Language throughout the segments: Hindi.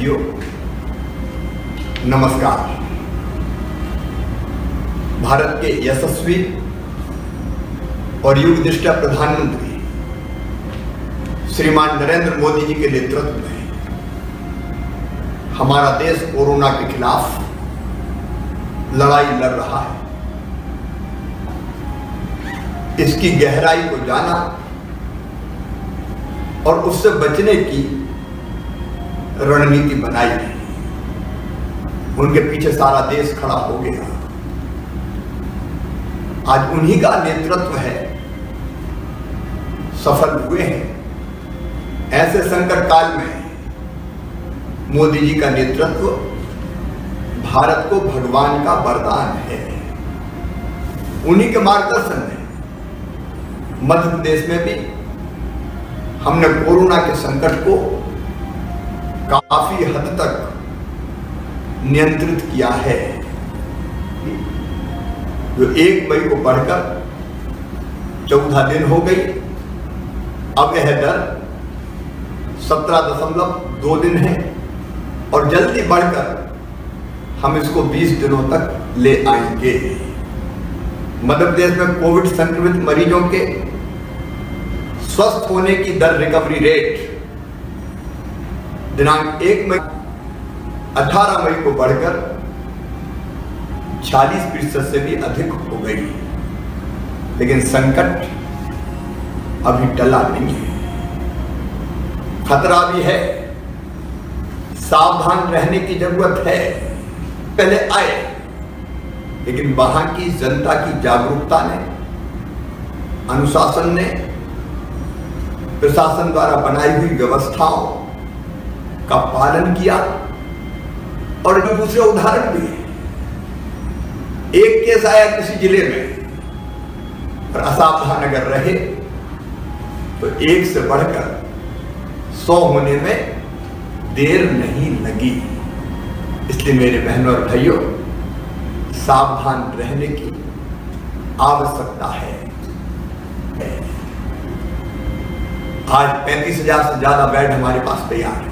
भाइयों, नमस्कार। भारत के यशस्वी और युगनिष्ठ प्रधानमंत्री श्रीमान नरेंद्र मोदी जी के नेतृत्व में हमारा देश कोरोना के खिलाफ लड़ाई लड़ रहा है। इसकी गहराई को जाना और उससे बचने की रणनीति बनाई है। उनके पीछे सारा देश खड़ा हो गया। आज उन्हीं का नेतृत्व है, सफल हुए हैं। ऐसे संकट काल में मोदी जी का नेतृत्व भारत को भगवान का वरदान है। उन्हीं के मार्गदर्शन में मध्य प्रदेश में भी हमने कोरोना के संकट को काफी हद तक नियंत्रित किया है। जो 1 मई को बढ़कर 14 दिन हो गई, अब यह दर 17.2 दिन है और जल्दी बढ़कर हम इसको 20 दिनों तक ले आएंगे। मध्य प्रदेश में कोविड संक्रमित मरीजों के स्वस्थ होने की दर, रिकवरी रेट दिनांक 18 मई को बढ़कर 40% से भी अधिक हो गई। लेकिन संकट अभी टला नहीं है, खतरा भी है, सावधान रहने की जरूरत है। पहले आए, लेकिन वहां की जनता की जागरूकता ने, अनुशासन ने, प्रशासन द्वारा बनाई हुई व्यवस्थाओं का पालन किया। और दूसरे उदाहरण भी है। एक केस आया किसी जिले में और असावधान अगर रहे तो 1 से बढ़कर 100 होने में देर नहीं लगी। इसलिए मेरे बहनों और भाइयों, सावधान रहने की आवश्यकता है। आज 35,000 से ज्यादा बेड हमारे पास तैयार है।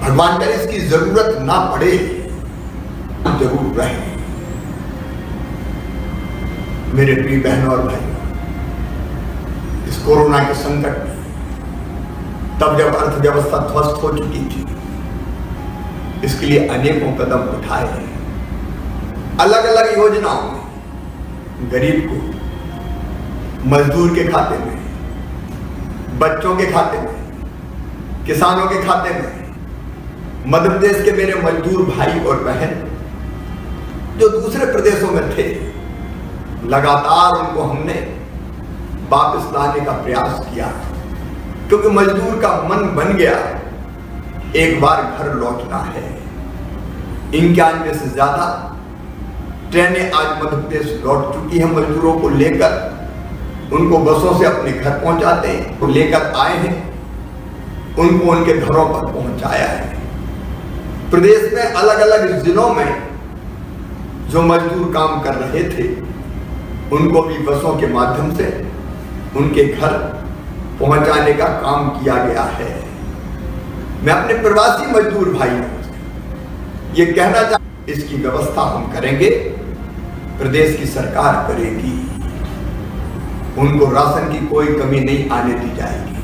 भगवान करे इसकी जरूरत ना पड़े, जरूर रहे। मेरे प्रिय बहनों और भाइयों, इस कोरोना के संकट में तब जब अर्थव्यवस्था ध्वस्त हो चुकी थी, इसके लिए अनेकों कदम उठाए हैं। अलग अलग योजनाओं में गरीब को मजदूर के खाते में, बच्चों के खाते में, किसानों के खाते में, मध्य प्रदेश के मेरे मजदूर भाई और बहन जो दूसरे प्रदेशों में थे, लगातार उनको हमने वापस लाने का प्रयास किया। क्योंकि मजदूर का मन बन गया एक बार घर लौटना है। 91 से ज्यादा ट्रेनें आज मध्य प्रदेश लौट चुकी है। मजदूरों को लेकर उनको बसों से अपने घर पहुंचाते हैं, तो लेकर आए हैं, उनको उनके घरों पर पहुंचाया है। प्रदेश में अलग अलग जिलों में जो मजदूर काम कर रहे थे, उनको भी बसों के माध्यम से उनके घर पहुंचाने का काम किया गया है। मैं अपने प्रवासी मजदूर भाइयों से ये कहना चाहता हूं, इसकी व्यवस्था हम करेंगे, प्रदेश की सरकार करेगी। उनको राशन की कोई कमी नहीं आने दी जाएगी।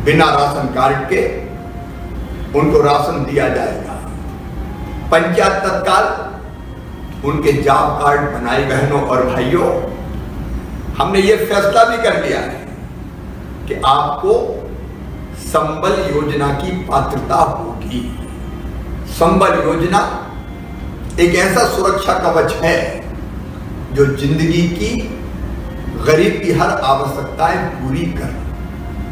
बिना राशन कार्ड के उनको राशन दिया जाएगा। पंचायत तत्काल उनके जॉब कार्ड बनाए। बहनों और भाइयों, हमने ये फैसला भी कर लिया है कि आपको संबल योजना की पात्रता होगी। संबल योजना एक ऐसा सुरक्षा कवच है जो जिंदगी की, गरीब की हर आवश्यकताएं पूरी कर।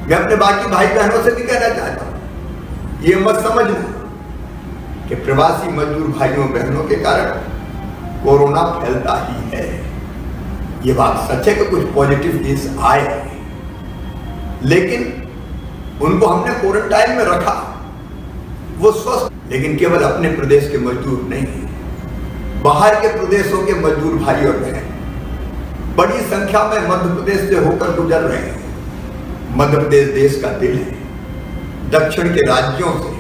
मैं अपने बाकी भाई बहनों से भी कहना चाहता हूं, ये मत समझना कि प्रवासी मजदूर भाइयों बहनों के कारण कोरोना फैलता ही है। ये बात सच है कि कुछ पॉजिटिव केस आए, लेकिन उनको हमने क्वारंटाइन में रखा, वो स्वस्थ। लेकिन केवल अपने प्रदेश के मजदूर नहीं, बाहर के प्रदेशों के मजदूर भाई और बहन बड़ी संख्या में मध्य प्रदेश से होकर गुजर रहे हैं। मध्य प्रदेश देश का दिल है। दक्षिण के राज्यों से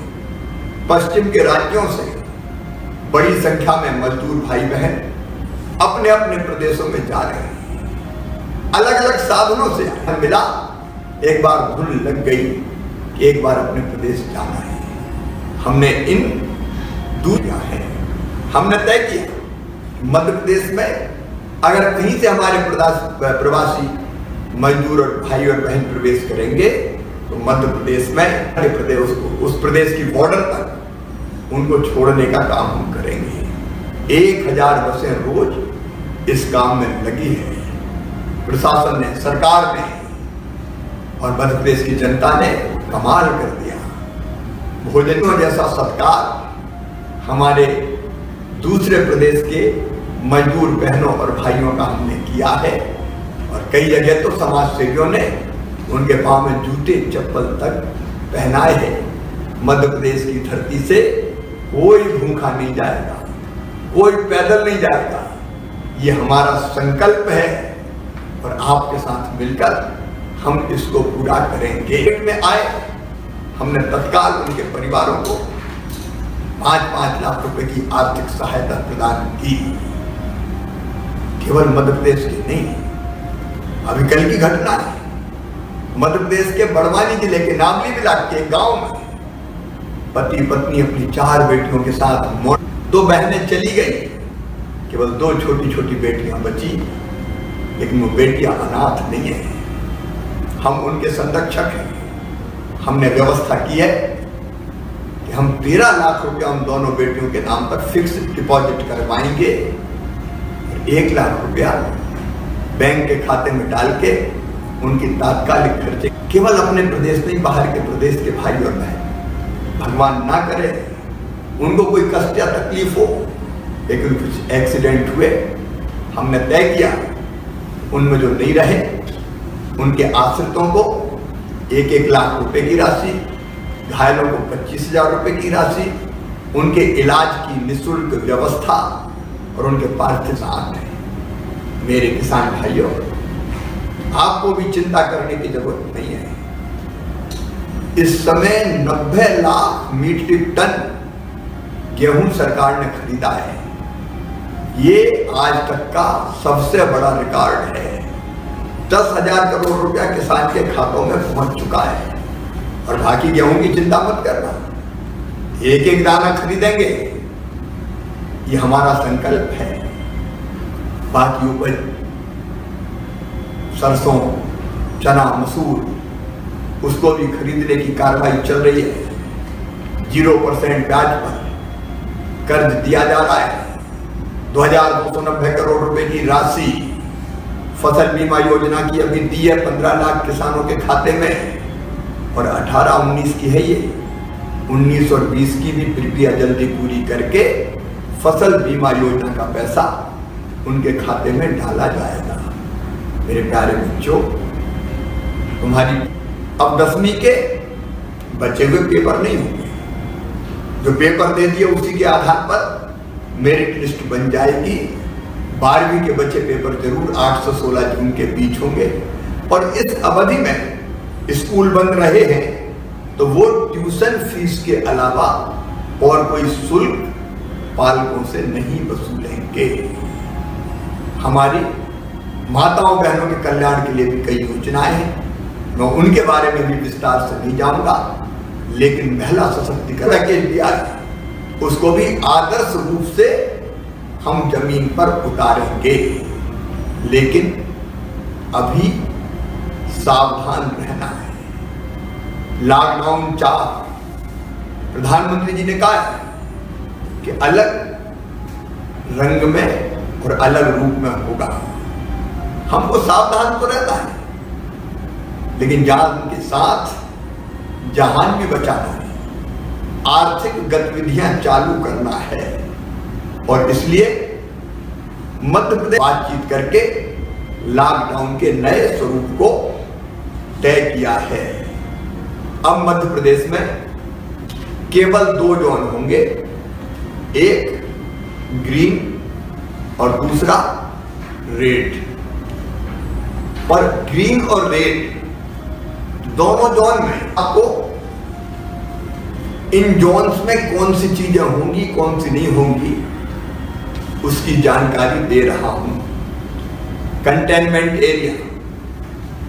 पश्चिम के राज्यों से बड़ी संख्या में मजदूर भाई बहन अपने अपने प्रदेशों में जा रहे हैं। अलग अलग साधनों से मिला, एक बार भूल लग गई कि एक बार अपने प्रदेश जाना है। हमने इन दूरियां हैं, हमने तय किया मध्य प्रदेश में अगर कहीं से हमारे प्रवासी मजदूर और भाई और बहन प्रवेश करेंगे तो मध्य प्रदेश में उस प्रदेश की बॉर्डर तक उनको छोड़ने का काम हम करेंगे। 1000 बसें रोज इस काम में लगी है। प्रशासन ने, सरकार ने और मध्य प्रदेश की जनता ने कमाल कर दिया। भोजनों जैसा सत्कार हमारे दूसरे प्रदेश के मजदूर बहनों और भाइयों का हमने किया है और कई जगह तो समाज सेवियों ने उनके पांव में जूते चप्पल तक पहनाए हैं। मध्य प्रदेश की धरती से कोई भूखा नहीं जाएगा, कोई पैदल नहीं जाएगा। ये हमारा संकल्प है और आपके साथ मिलकर हम इसको पूरा करेंगे। में आए हमने तत्काल उनके परिवारों को 5-5 लाख रुपए की आर्थिक सहायता प्रदान की। केवल मध्य प्रदेश की नहीं, अभी कल की घटना है, मध्य प्रदेश के बड़वानी जिले के नामली ब्लॉक के गांव में पति पत्नी अपनी 4 बेटियों के साथ 2 बहनें चली गई, केवल 2 छोटी छोटी बेटियां बची, लेकिन वो बेटियां अनाथ नहीं है। हम उनके संरक्षक हैं। हमने व्यवस्था की है कि हम 13 लाख रुपया उन दोनों बेटियों के नाम पर फिक्स डिपॉजिट करवाएंगे और 1 लाख रुपया बैंक के खाते में डाल के उनकी तात्कालिक खर्चे, केवल अपने प्रदेश नहीं बाहर के प्रदेश के भाई और बहन, भगवान ना करे उनको कोई कष्ट या तकलीफ हो, लेकिन कुछ एक्सीडेंट हुए, हमने तय किया उनमें जो नहीं रहे उनके आश्रितों को 1-1 लाख रुपए की राशि, घायलों को 25,000 रुपए की राशि, उनके इलाज की निःशुल्क व्यवस्था और उनके पार्थिव साथ है। मेरे किसान भाइयों, आपको भी चिंता करने की जरूरत नहीं है। इस समय 90 लाख मीट्रिक टन गेहूं सरकार ने खरीदा है। ये आज तक का सबसे बड़ा रिकॉर्ड है। 10,000 करोड़ रुपया किसान के खातों में पहुंच चुका है और बाकी गेहूं की चिंता मत करना, 1-1 दाना खरीदेंगे, ये हमारा संकल्प है। बाकी उपज सरसों, चना, मसूर, उसको भी खरीदने की कार्रवाई चल रही है। 0% ब्याज पर कर्ज दिया जा रहा है। 2,290 करोड़ रुपए की राशि फसल बीमा योजना की अभी दी है 15 लाख किसानों के खाते में और 18-19 की है ये। 19 और 20 की भी प्रक्रिया जल्दी पूरी करके फसल बीमा योजना का पैसा उनके खाते में डाला जाएगा। मेरे प्यारे बच्चों, तुम्हारी अब 10वीं के बचे हुए पेपर नहीं होंगे। जो पेपर दे दिए उसी के आधार पर मेरिट लिस्ट बन जाएगी। 12वीं के बचे पेपर जरूर 8 से 16 जून के बीच होंगे और इस अवधि में स्कूल बंद रहे हैं तो वो ट्यूशन फीस के अलावा और कोई शुल्क पालकों से नहीं वसूलेंगे। हमारी माताओं बहनों के कल्याण के लिए भी कई योजनाएं हैं, मैं उनके बारे में भी विस्तार से नहीं जाऊंगा, लेकिन महिला सशक्तिकरण के लिए उसको भी आदर्श रूप से हम जमीन पर उतारेंगे। लेकिन अभी सावधान रहना है। लॉकडाउन 4 प्रधानमंत्री जी ने कहा है कि अलग रंग में और अलग रूप में होगा। हमको सावधान तो रहता है, लेकिन जान के साथ जहान भी बचाना है, आर्थिक गतिविधियां चालू करना है और इसलिए मध्य प्रदेश बातचीत करके लॉकडाउन के नए स्वरूप को तय किया है। अब मध्य प्रदेश में केवल 2 जोन होंगे, एक ग्रीन और दूसरा रेड। और ग्रीन और रेड दोनों जोन में आपको इन जोन्स में कौन सी चीजें होंगी, कौन सी नहीं होंगी, उसकी जानकारी दे रहा हूं। कंटेनमेंट एरिया,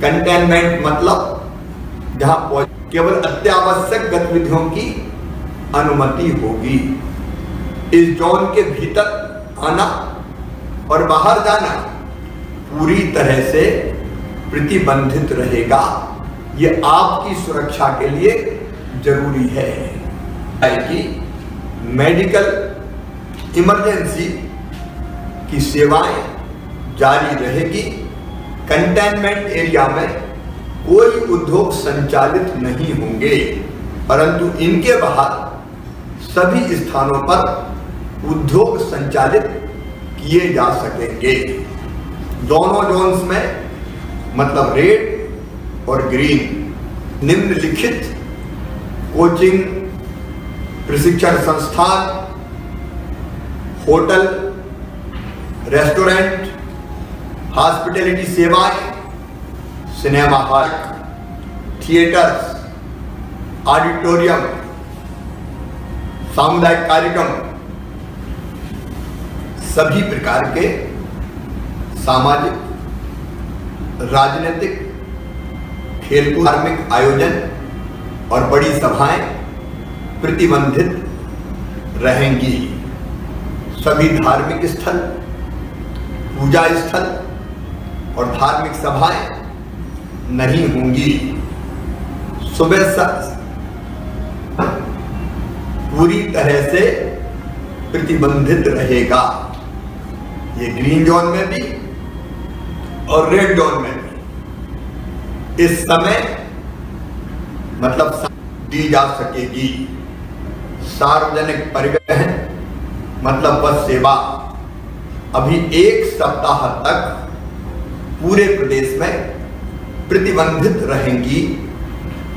कंटेनमेंट मतलब जहां केवल अत्यावश्यक गतिविधियों की अनुमति होगी। इस जोन के भीतर आना और बाहर जाना पूरी तरह से प्रतिबंधित रहेगा। ये आपकी सुरक्षा के लिए जरूरी है कि मेडिकल इमरजेंसी की सेवाएं जारी रहेगी। कंटेनमेंट एरिया में कोई उद्योग संचालित नहीं होंगे, परंतु इनके बाहर सभी स्थानों पर उद्योग संचालित किए जा सकेंगे। दोनों जोन्स में मतलब रेड और ग्रीन निम्नलिखित कोचिंग, प्रशिक्षण संस्थान, होटल, रेस्टोरेंट, हॉस्पिटैलिटी सेवाएं, सिनेमा हॉल, थिएटर्स, ऑडिटोरियम, सामुदायिक कार्यक्रम, सभी प्रकार के सामाजिक, राजनीतिक, खेलकूद, धार्मिक आयोजन और बड़ी सभाएं प्रतिबंधित रहेंगी। सभी धार्मिक स्थल, पूजा स्थल और धार्मिक सभाएं नहीं होंगी। सुबह पूरी तरह से प्रतिबंधित रहेगा। ये ग्रीन जोन में भी और रेड जोन में भी इस समय मतलब दी जा सकेगी। सार्वजनिक परिवहन मतलब बस सेवा अभी 1 सप्ताह तक पूरे प्रदेश में प्रतिबंधित रहेंगी।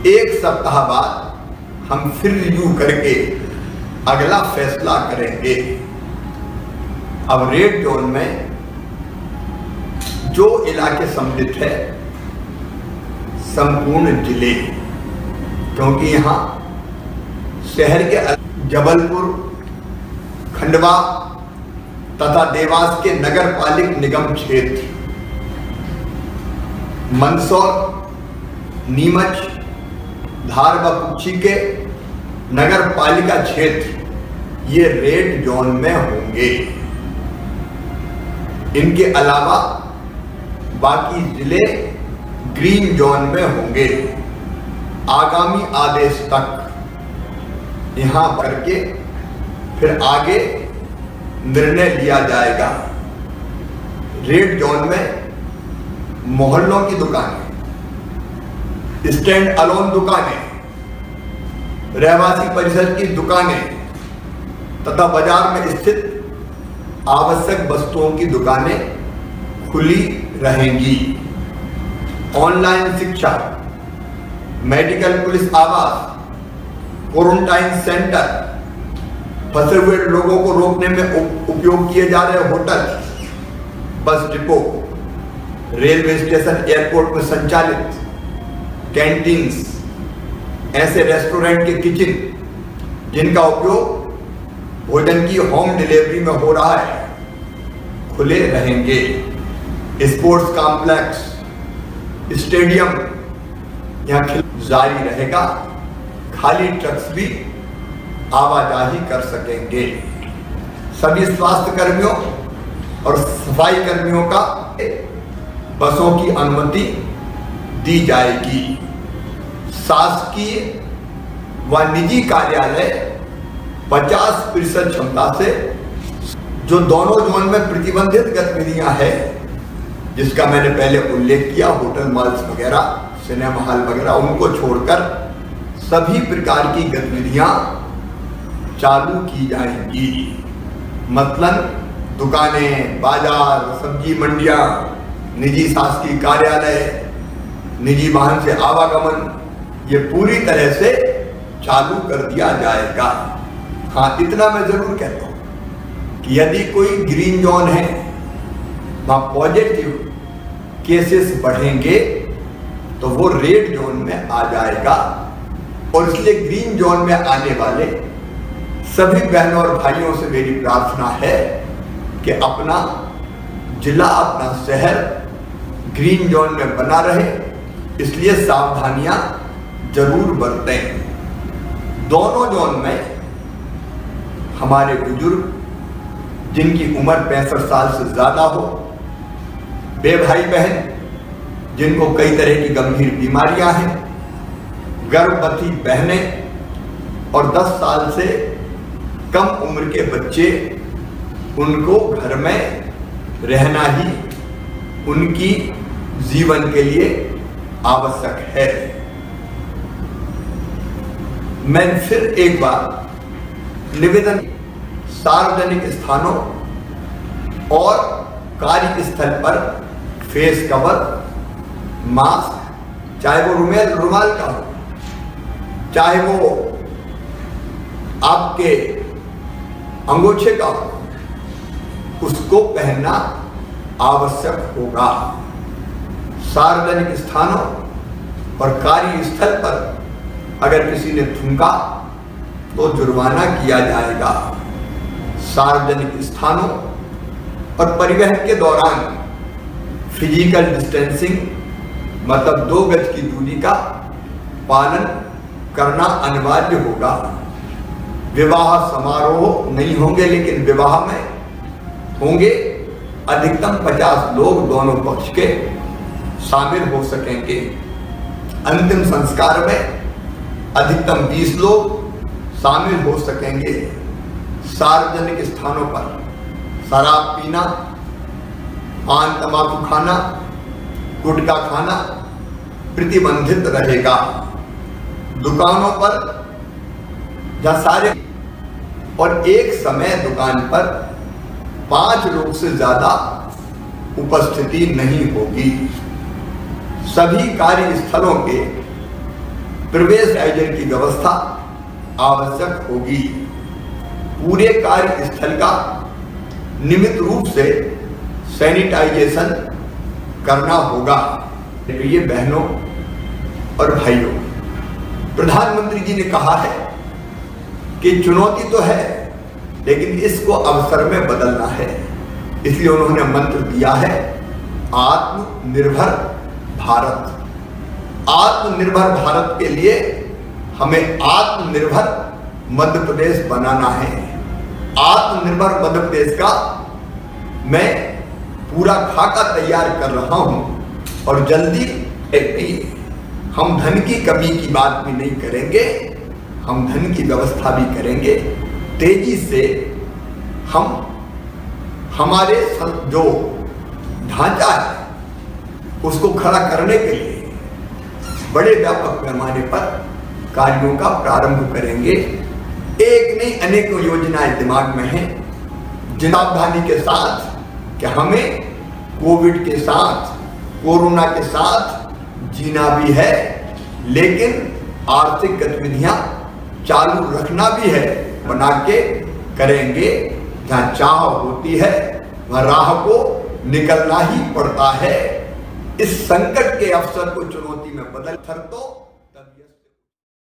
1 सप्ताह बाद हम फिर रिव्यू करके अगला फैसला करेंगे। अब रेड जोन में जो इलाके सम्मिलित है संपूर्ण जिले, क्योंकि यहाँ शहर के जबलपुर, खंडवा तथा देवास के नगर पालिक निगम क्षेत्र, मंदसौर, नीमच, धार व कुक्षी के नगर पालिका क्षेत्र ये रेड जोन में होंगे। इनके अलावा बाकी जिले ग्रीन जोन में होंगे। आगामी आदेश तक यहां करके फिर आगे निर्णय लिया जाएगा। रेड जोन में मोहल्लों की दुकानें, स्टैंड अलोन दुकानें, रहवासी परिसर की दुकानें तथा बाजार में स्थित आवश्यक वस्तुओं की दुकानें खुली रहेंगी। ऑनलाइन शिक्षा, मेडिकल पुलिस आवास, क्वारंटाइन सेंटर, फंसे हुए लोगों को रोकने में उपयोग किए जा रहे hotel, bus depot, railway station, airport में संचालित कैंटीन्स, ऐसे रेस्टोरेंट के किचन जिनका उपयोग भोजन की होम डिलीवरी में हो रहा है, खुले रहेंगे। स्पोर्ट्स कॉम्प्लेक्स, स्टेडियम यहाँ जारी रहेगा। खाली ट्रक्स भी आवाजाही कर सकेंगे। सभी स्वास्थ्य कर्मियों और सफाई कर्मियों का बसों की अनुमति दी जाएगी। शासकीय व निजी कार्यालय 50% क्षमता से, जो दोनों जोन में प्रतिबंधित गतिविधियां हैं, जिसका मैंने पहले उल्लेख किया, होटल, मॉल्स वगैरह, सिनेमा हॉल वगैरह, उनको छोड़कर सभी प्रकार की गतिविधियां चालू की जाएंगी। मतलब दुकानें, बाजार, सब्जी मंडियां, निजी शासकीय कार्यालय, निजी वाहन से आवागमन, ये पूरी तरह से चालू कर दिया जाएगा। हाँ, इतना मैं जरूर कहता हूं कि यदि कोई ग्रीन जोन है, वहां पॉजिटिव केसेस बढ़ेंगे तो वो रेड जोन में आ जाएगा। और इसलिए ग्रीन जोन में आने वाले सभी बहनों और भाइयों से मेरी प्रार्थना है कि अपना जिला, अपना शहर ग्रीन जोन में बना रहे, इसलिए सावधानियां जरूर बरतें। दोनों जोन में हमारे बुजुर्ग जिनकी उम्र 65 साल से ज्यादा हो, वे भाई बहन जिनको कई तरह की गंभीर बीमारियां हैं, गर्भवती बहनें और 10 साल से कम उम्र के बच्चे, उनको घर में रहना ही उनकी जीवन के लिए आवश्यक है। मैं फिर एक बार निवेदन, सार्वजनिक स्थानों और कार्यस्थल पर फेस कवर, मास्क, चाहे वो रुमाल का हो, चाहे वो आपके अंगोछे का हो, उसको पहनना आवश्यक होगा। सार्वजनिक स्थानों और कार्यस्थल पर अगर किसी ने थूका तो जुर्माना किया जाएगा। सार्वजनिक स्थानों और परिवहन के दौरान फिजिकल डिस्टेंसिंग, मतलब 2 गज की दूरी का पालन करना अनिवार्य होगा। विवाह समारोह नहीं होंगे, लेकिन विवाह में होंगे अधिकतम 50 लोग दोनों पक्ष के शामिल हो सकेंगे। अंतिम संस्कार में अधिकतम 20 लोग शामिल हो सकेंगे। सार्वजनिक स्थानों पर शराब पीना, पान तंबाकू खाना, गुटखा खाना प्रतिबंधित रहेगा। दुकानों पर जहां सारे और एक समय दुकान पर 5 लोग से ज्यादा उपस्थिति नहीं होगी। सभी कार्यस्थलों के प्रवेश आयोजन की व्यवस्था आवश्यक होगी। पूरे कार्यस्थल का नियमित रूप से सैनिटाइजेशन करना होगा। प्रिय बहनों और भाइयों, प्रधानमंत्री जी ने कहा है कि चुनौती तो है, लेकिन इसको अवसर में बदलना है। इसलिए उन्होंने मंत्र दिया है, आत्मनिर्भर भारत। आत्मनिर्भर भारत के लिए हमें आत्मनिर्भर मध्य प्रदेश बनाना है। आत्मनिर्भर मध्य प्रदेश का मैं पूरा खाका तैयार कर रहा हूं और जल्दी हम धन की कमी की बात भी नहीं करेंगे, हम धन की व्यवस्था भी करेंगे। तेजी से हम हमारे जो ढांचा है उसको खड़ा करने के लिए बड़े व्यापक पैमाने पर कार्यों का प्रारंभ करेंगे। एक नहीं अनेकों योजनाएं दिमाग में हैं, सावधानी के साथ कि हमें कोविड के साथ, कोरोना के साथ जीना भी है, लेकिन आर्थिक गतिविधियां चालू रखना भी है। बना के करेंगे। जहां चाह होती है वहां राह को निकलना ही पड़ता है। इस संकट के अवसर को चुनौती में बदल कर तो